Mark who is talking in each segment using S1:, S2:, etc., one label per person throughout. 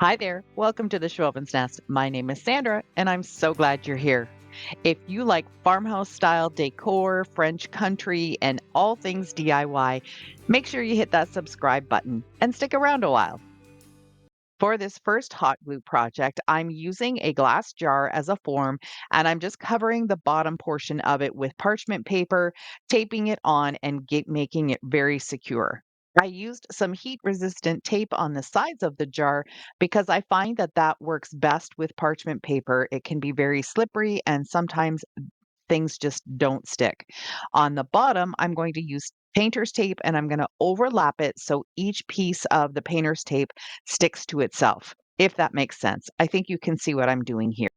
S1: Hi there. Welcome to the Schwowin's Nest. My name is Sandra, and I'm so glad you're here. If you like farmhouse style decor, French country, and all things DIY, make sure you hit that subscribe button and stick around a while. For this first hot glue project, I'm using a glass jar as a form, and I'm just covering the bottom portion of it with parchment paper, taping it on, and making it very secure. I used some heat resistant tape on the sides of the jar because I find that that works best with parchment paper. It can be very slippery and sometimes things just don't stick. On the bottom, I'm going to use painter's tape and I'm going to overlap it so each piece of the painter's tape sticks to itself, if that makes sense. I think you can see what I'm doing here.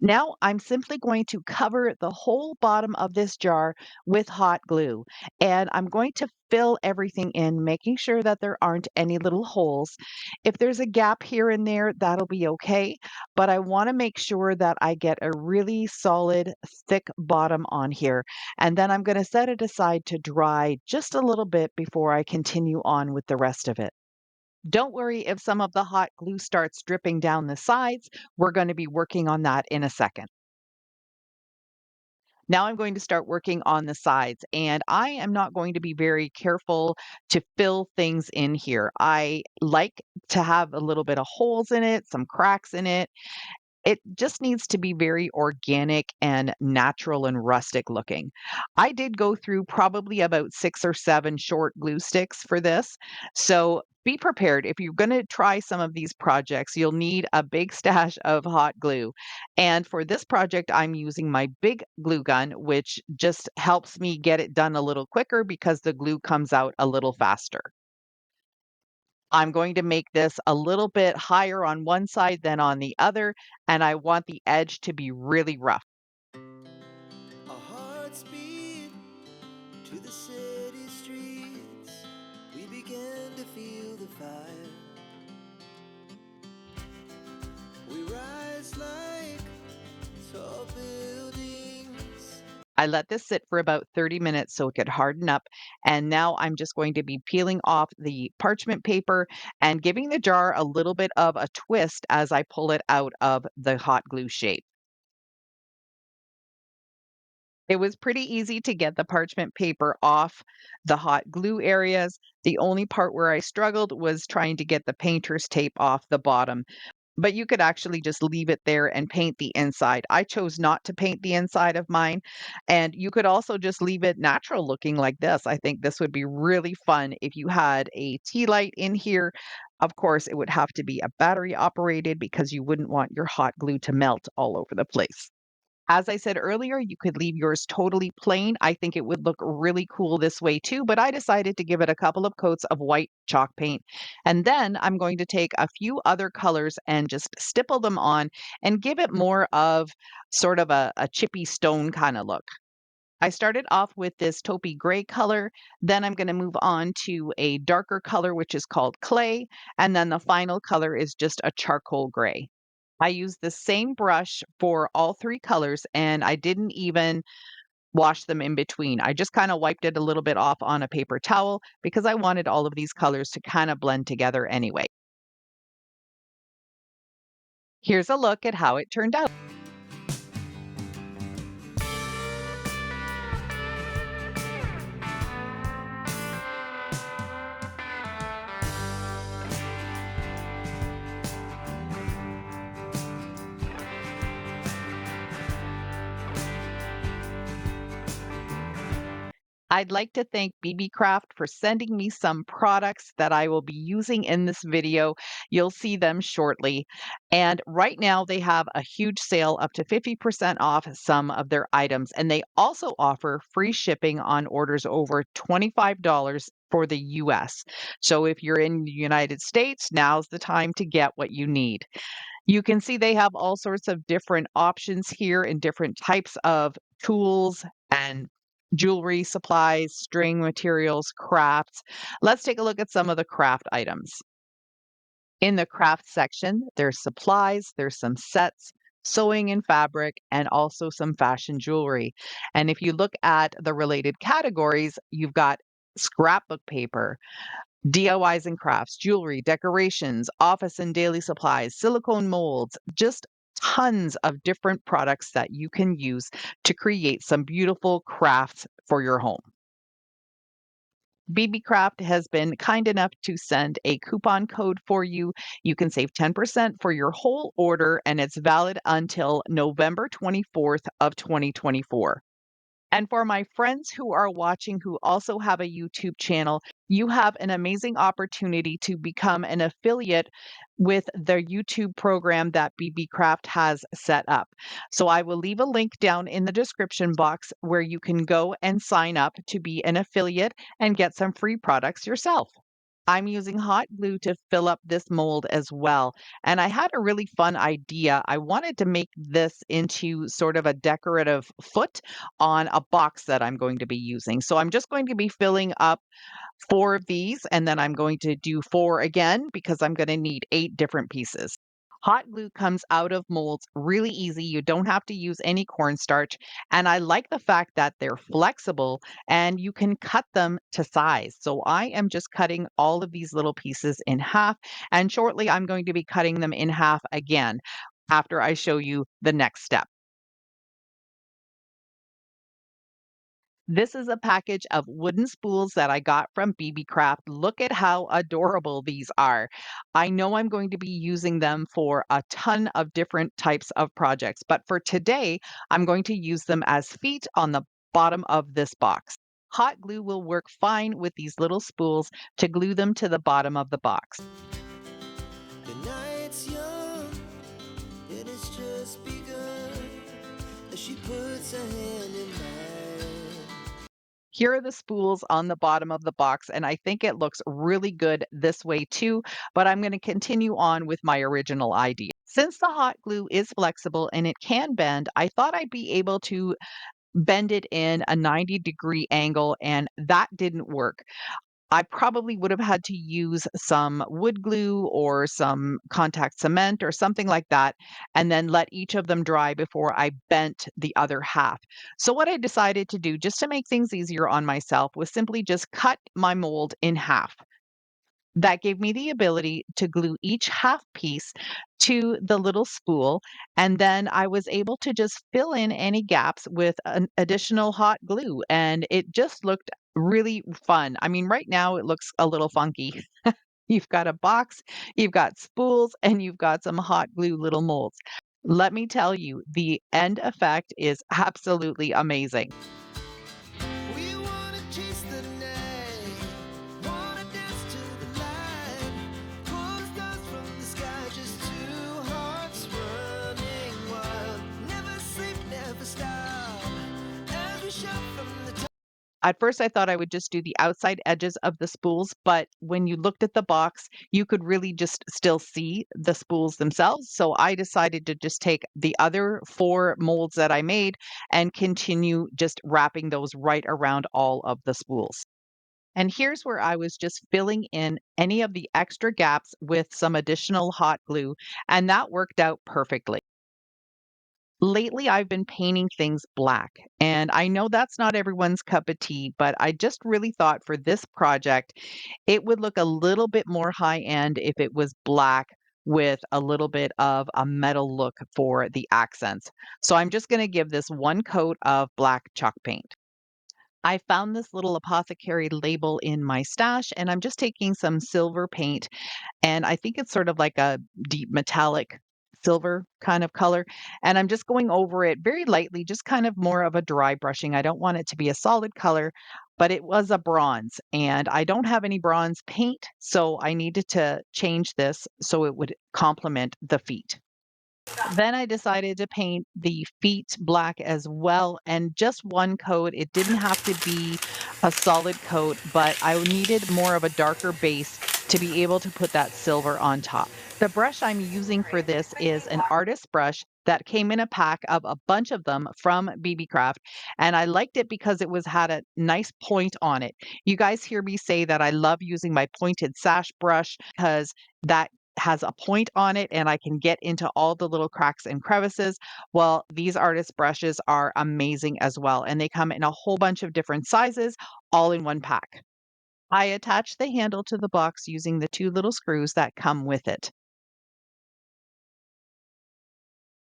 S1: Now I'm simply going to cover the whole bottom of this jar with hot glue, and I'm going to fill everything in, making sure that there aren't any little holes. If there's a gap here and there, that'll be okay, but I want to make sure that I get a really solid, thick bottom on here, and then I'm going to set it aside to dry just a little bit before I continue on with the rest of it. Don't worry if some of the hot glue starts dripping down the sides. We're going to be working on that in a second. Now I'm going to start working on the sides, and I am not going to be very careful to fill things in here. I like to have a little bit of holes in it, some cracks in it. It just needs to be very organic and natural and rustic looking. I did go through probably about 6 or 7 short glue sticks for this. So be prepared. If you're going to try some of these projects, you'll need a big stash of hot glue. And for this project, I'm using my big glue gun, which just helps me get it done a little quicker because the glue comes out a little faster. I'm going to make this a little bit higher on one side than on the other, and I want the edge to be really rough.
S2: Our hearts beat to the city streets. We began to feel the fire. We rise like tall buildings.
S1: I let this sit for about 30 minutes so it could harden up, and now I'm just going to be peeling off the parchment paper and giving the jar a little bit of a twist as I pull it out of the hot glue shape. It was pretty easy to get the parchment paper off the hot glue areas. The only part where I struggled was trying to get the painter's tape off the bottom, but you could actually just leave it there and paint the inside. I chose not to paint the inside of mine, and you could also just leave it natural looking like this. I think this would be really fun if you had a tea light in here. Of course, it would have to be a battery operated because you wouldn't want your hot glue to melt all over the place. As I said earlier, you could leave yours totally plain. I think it would look really cool this way too, but I decided to give it a couple of coats of white chalk paint. And then I'm going to take a few other colors and just stipple them on and give it more of sort of a chippy stone kind of look. I started off with this taupey gray color. Then I'm going to move on to a darker color, which is called clay. And then the final color is just a charcoal gray. I used the same brush for all 3 colors, and I didn't even wash them in between. I just kinda wiped it a little bit off on a paper towel because I wanted all of these colors to kinda blend together anyway. Here's a look at how it turned out. I'd like to thank Beebee Craft for sending me some products that I will be using in this video. You'll see them shortly. And right now they have a huge sale up to 50% off some of their items. And they also offer free shipping on orders over $25 for the US. So if you're in the United States, now's the time to get what you need. You can see they have all sorts of different options here and different types of tools and jewelry supplies, string materials, crafts. Let's take a look at some of the craft items. In the craft section, there's supplies, there's some sets, sewing and fabric, and also some fashion jewelry. And if you look at the related categories, you've got scrapbook paper, DIYs and crafts, jewelry, decorations, office and daily supplies, silicone molds, just tons of different products that you can use to create some beautiful crafts for your home. Beebee Craft has been kind enough to send a coupon code for you. You can save 10% for your whole order, and it's valid until November 24th of 2024. And for my friends who are watching who also have a YouTube channel, you have an amazing opportunity to become an affiliate with the YouTube program that BB Craft has set up. So I will leave a link down in the description box where you can go and sign up to be an affiliate and get some free products yourself. I'm using hot glue to fill up this mold as well. And I had a really fun idea. I wanted to make this into sort of a decorative foot on a box that I'm going to be using. So I'm just going to be filling up 4 of these, and then I'm going to do 4 again because I'm going to need 8 different pieces. Hot glue comes out of molds really easy. You don't have to use any cornstarch. And I like the fact that they're flexible and you can cut them to size. So I am just cutting all of these little pieces in half. And shortly, I'm going to be cutting them in half again after I show you the next step. This is a package of wooden spools that I got from Beebee Craft. Look at how adorable these are. I know I'm going to be using them for a ton of different types of projects, but for today, I'm going to use them as feet on the bottom of this box. Hot glue will work fine with these little spools to glue them to the bottom of the box.
S2: The night's young, and it's just begun. As she puts her hand in mine.
S1: Here are the spools on the bottom of the box, and I think it looks really good this way too, but I'm going to continue on with my original idea. Since the hot glue is flexible and it can bend, I thought I'd be able to bend it in a 90-degree angle, and that didn't work. I probably would have had to use some wood glue or some contact cement or something like that, and then let each of them dry before I bent the other half. So, what I decided to do, just to make things easier on myself, was simply just cut my mold in half. That gave me the ability to glue each half piece to the little spool, and then I was able to just fill in any gaps with an additional hot glue, and it just looked really fun. I mean, right now it looks a little funky. You've got a box, you've got spools, and you've got some hot glue little molds. Let me tell you, the end effect is absolutely amazing.
S2: We wanna chase the night, wanna dance to the light, pull the stars from the sky, just two hearts running wild. Never sleep, never stop, as we shout from the top.
S1: At first, I thought I would just do the outside edges of the spools, but when you looked at the box, you could really just still see the spools themselves. So I decided to just take the other 4 molds that I made and continue just wrapping those right around all of the spools. And here's where I was just filling in any of the extra gaps with some additional hot glue, and that worked out perfectly. Lately, I've been painting things black, and I know that's not everyone's cup of tea, but I just really thought for this project, it would look a little bit more high end if it was black with a little bit of a metal look for the accents. So I'm just going to give this one coat of black chalk paint. I found this little apothecary label in my stash, and I'm just taking some silver paint, and I think it's sort of like a deep metallic silver kind of color, and I'm just going over it very lightly, just kind of more of a dry brushing. I don't want it to be a solid color, but it was a bronze, and I don't have any bronze paint, so I needed to change this so it would complement the feet. Then I decided to paint the feet black as well, and just one coat. It didn't have to be a solid coat, but I needed more of a darker base to be able to put that silver on top. The brush I'm using for this is an artist brush that came in a pack of a bunch of them from BB Craft, and I liked it because it was had a nice point on it. You guys hear me say that I love using my pointed Sash brush because that has a point on it and I can get into all the little cracks and crevices. Well, these artist brushes are amazing as well, and they come in a whole bunch of different sizes all in one pack. I attached the handle to the box using the two little screws that come with it.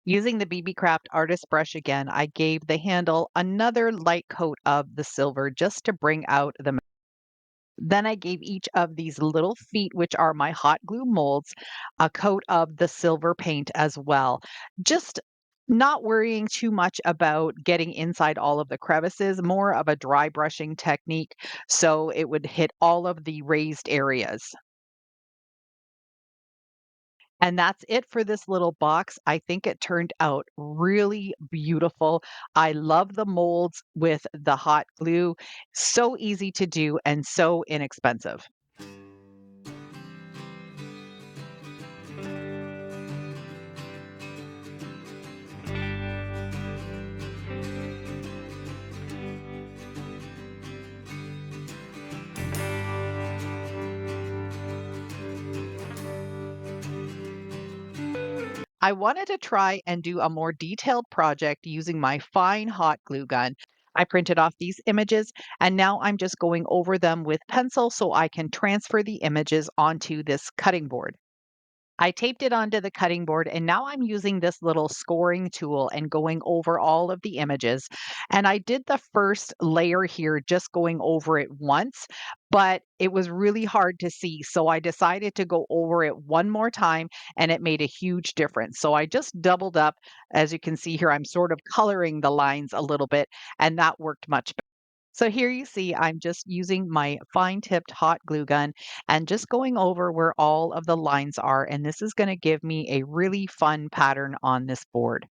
S1: Using the Beebeecraft artist brush again, I gave the handle another light coat of the silver just to bring out the. Then I gave each of these little feet, which are my hot glue molds, a coat of the silver paint as well. Just not worrying too much about getting inside all of the crevices, more of a dry brushing technique so it would hit all of the raised areas. And that's it for this little box. I think it turned out really beautiful. I love the molds with the hot glue. So easy to do and so inexpensive. I wanted to try and do a more detailed project using my fine hot glue gun. I printed off these images and now I'm just going over them with pencil so I can transfer the images onto this cutting board. I taped it onto the cutting board and now I'm using this little scoring tool and going over all of the images. And I did the first layer here just going over it once, but it was really hard to see. So I decided to go over it one more time and it made a huge difference. So I just doubled up. As you can see here, I'm sort of coloring the lines a little bit and that worked much better. So here you see I'm just using my fine tipped hot glue gun and just going over where all of the lines are. And this is going to give me a really fun pattern on this board.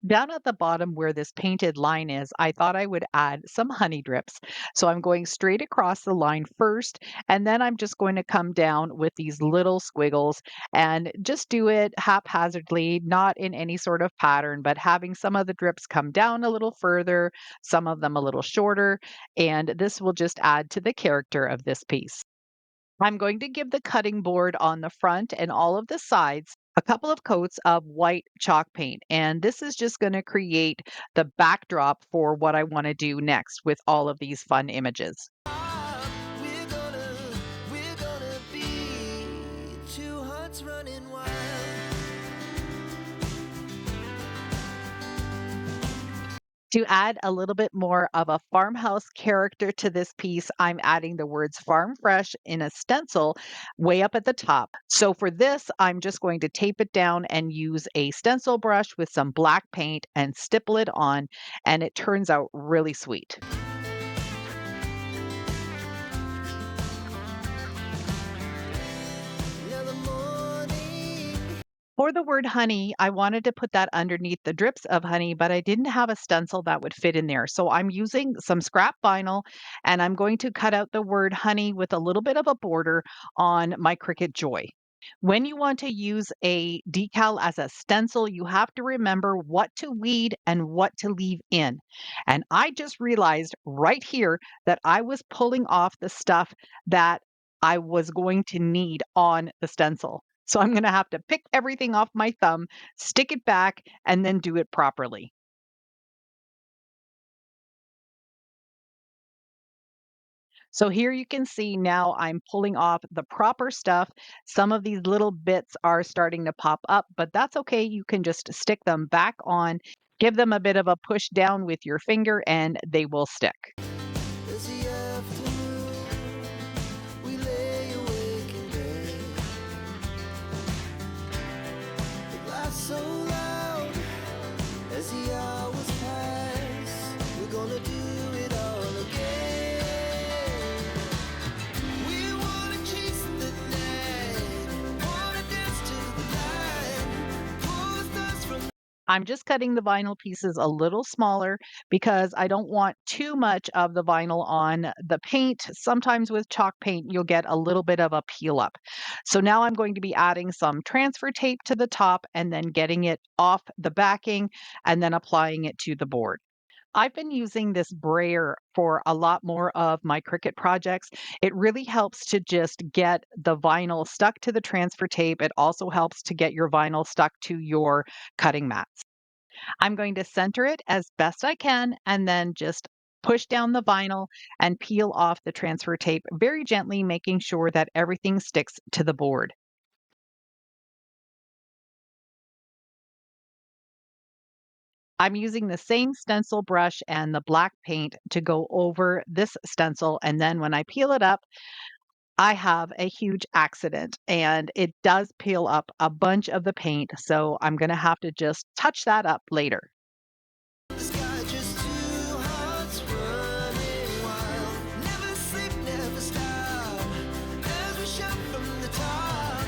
S1: Down at the bottom where this painted line is, I thought I would add some honey drips. So I'm going straight across the line first, and then I'm just going to come down with these little squiggles and just do it haphazardly, not in any sort of pattern, but having some of the drips come down a little further, some of them a little shorter, and this will just add to the character of this piece. I'm going to give the cutting board on the front and all of the sides a couple of coats of white chalk paint. And this is just going to create the backdrop for what I want to do next with all of these fun images.
S2: We're gonna, we're gonna be two hearts running wild.
S1: To add a little bit more of a farmhouse character to this piece, I'm adding the words farm fresh in a stencil way up at the top. So for this, I'm just going to tape it down and use a stencil brush with some black paint and stipple it on, and it turns out really sweet.
S2: Now the morning.
S1: For the word honey, I wanted to put that underneath the drips of honey, but I didn't have a stencil that would fit in there. So I'm using some scrap vinyl and I'm going to cut out the word honey with a little bit of a border on my Cricut Joy. When you want to use a decal as a stencil, you have to remember what to weed and what to leave in. And I just realized right here that I was pulling off the stuff that I was going to need on the stencil. So I'm going to have to pick everything off my thumb, stick it back, and then do it properly. So here you can see now I'm pulling off the proper stuff. Some of these little bits are starting to pop up, but that's okay. You can just stick them back on, give them a bit of a push down with your finger, and they will stick.
S2: As the afternoon, we lay awake in bed. The laughs so loud as the hours pass. We're gonna do it all again. We wanna chase the night, wanna dance to the light, pull the stars from.
S1: I'm just cutting the vinyl pieces a little smaller because I don't want too much of the vinyl on the paint. Sometimes with chalk paint, you'll get a little bit of a peel up. So now I'm going to be adding some transfer tape to the top and then getting it off the backing and then applying it to the board. I've been using this brayer for a lot more of my Cricut projects. It really helps to just get the vinyl stuck to the transfer tape. It also helps to get your vinyl stuck to your cutting mats. I'm going to center it as best I can and then just push down the vinyl and peel off the transfer tape very gently, making sure that everything sticks to the board. I'm using the same stencil brush and the black paint to go over this stencil, and then when I peel it up, I have a huge accident and it does peel up a bunch of the paint, so I'm gonna have to just touch that up later.
S2: The sky just two hearts running wild. Never sleep, never stop. As we shout from the top,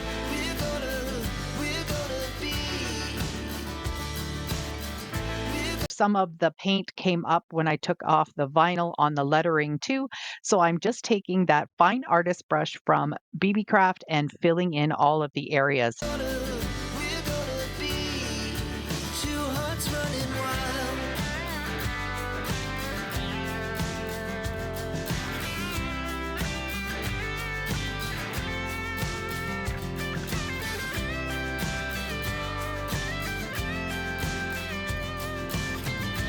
S2: we're gonna be.
S1: Some of the paint came up when I took off the vinyl on the lettering too, so I'm just taking that fine artist brush from Beebeecraft and filling in all of the areas.
S2: We're gonna be two hearts running wild.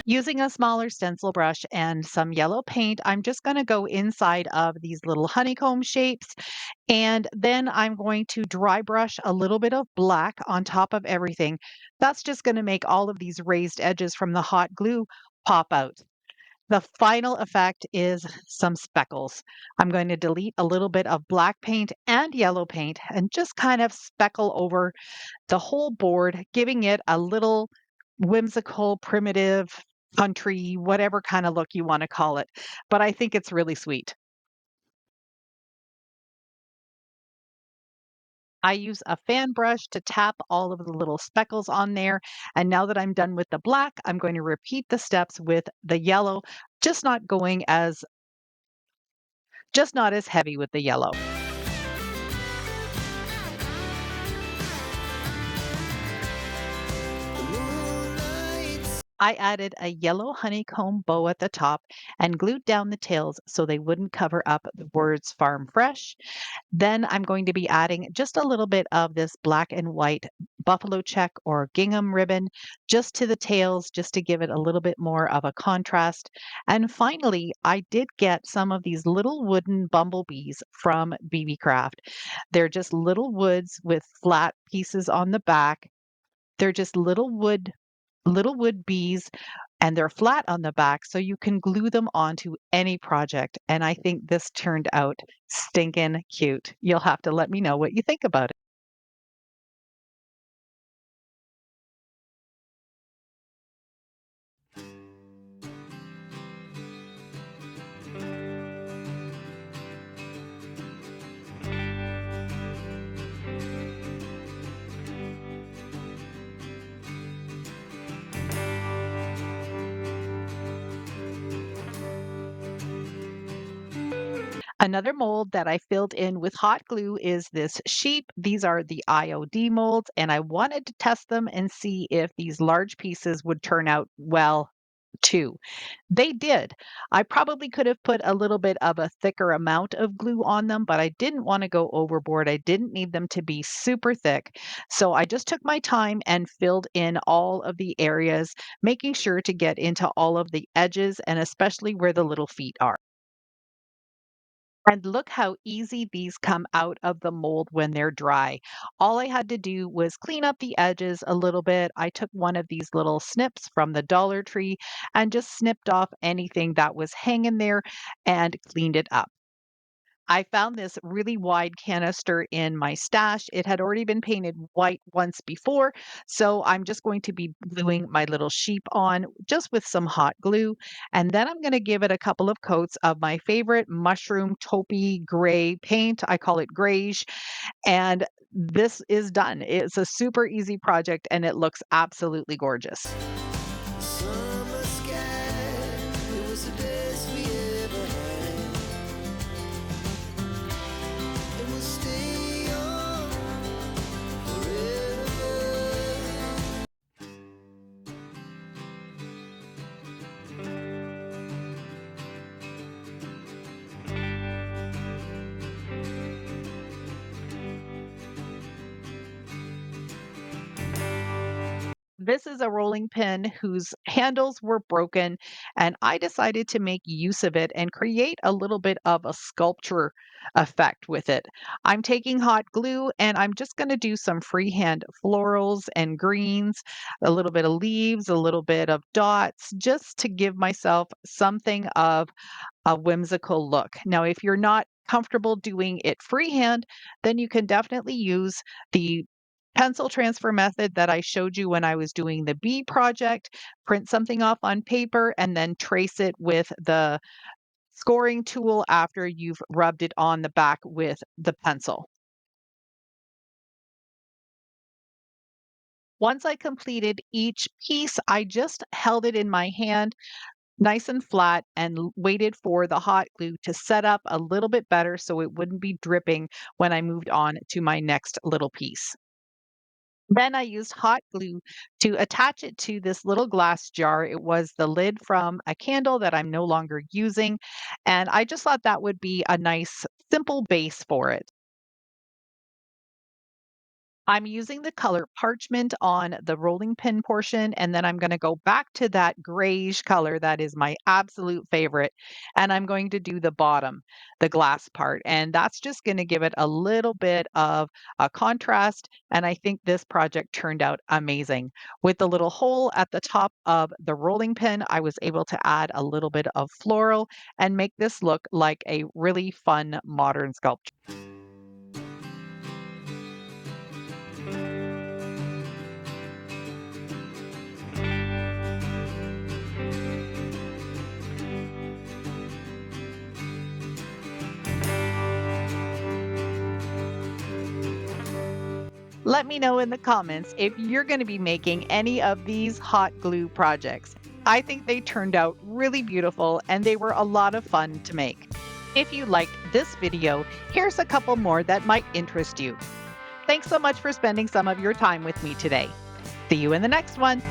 S1: Using a smaller stencil brush and some yellow paint, I'm just going to go inside of these little honeycomb shapes. And then I'm going to dry brush a little bit of black on top of everything. That's just going to make all of these raised edges from the hot glue pop out. The final effect is some speckles. I'm going to delete a little bit of black paint and yellow paint and just kind of speckle over the whole board, giving it a little whimsical, primitive, country, whatever kind of look you want to call it. But I think it's really sweet. I use a fan brush to tap all of the little speckles on there. And now that I'm done with the black, I'm going to repeat the steps with the yellow, just not going as just not as heavy with the yellow.
S2: The moonlight's
S1: I added a yellow honeycomb bow at the top and glued down the tails so they wouldn't cover up the words farm fresh. Then I'm going to be adding just a little bit of this black and white buffalo check or gingham ribbon just to the tails, just to give it a little bit more of a contrast. And finally, I did get some of these little wooden bumblebees from Beebeecraft. They're just little woods with flat pieces on the back. They're just little wood bees and they're flat on the back so you can glue them onto any project. And I think this turned out stinking cute. You'll have to let me know what you think about it. Another mold that I filled in with hot glue is this sheep. These are the IOD molds, and I wanted to test them and see if these large pieces would turn out well too. They did. I probably could have put a little bit of a thicker amount of glue on them, but I didn't want to go overboard. I didn't need them to be super thick. So I just took my time and filled in all of the areas, making sure to get into all of the edges and especially where the little feet are. And look how easy these come out of the mold when they're dry. All I had to do was clean up the edges a little bit. I took one of these little snips from the Dollar Tree and just snipped off anything that was hanging there and cleaned it up. I found this really wide canister in my stash. It had already been painted white once before, so I'm just going to be gluing my little sheep on just with some hot glue. And then I'm going to give it a couple of coats of my favorite mushroom taupey gray paint. I call it grayish. And this is done. It's a super easy project and it looks absolutely gorgeous.
S2: summer sky. It was the best we ever had. And we'll stay on forever.
S1: This is a rolling pin whose handles were broken, and I decided to make use of it and create a little bit of a sculpture effect with it. I'm taking hot glue and I'm just going to do some freehand florals and greens, a little bit of leaves, a little bit of dots, just to give myself something of a whimsical look. Now, if you're not comfortable doing it freehand, then you can definitely use the pencil transfer method that I showed you when I was doing the bee project. Print something off on paper and then trace it with the scoring tool after you've rubbed it on the back with the pencil. Once I completed each piece, I just held it in my hand nice and flat and waited for the hot glue to set up a little bit better so it wouldn't be dripping when I moved on to my next little piece. Then I used hot glue to attach it to this little glass jar. It was the lid from a candle that I'm no longer using. And I just thought that would be a nice, simple base for it. I'm using the color parchment on the rolling pin portion, and then I'm going to go back to that grayish color that is my absolute favorite. And I'm going to do the bottom, the glass part. And that's just going to give it a little bit of a contrast. And I think this project turned out amazing. With the little hole at the top of the rolling pin, I was able to add a little bit of floral and make this look like a really fun modern sculpture. Let me know in the comments if you're going to be making any of these hot glue projects. I think they turned out really beautiful and they were a lot of fun to make. If you liked this video, here's a couple more that might interest you. Thanks so much for spending some of your time with me today. See you in the next one.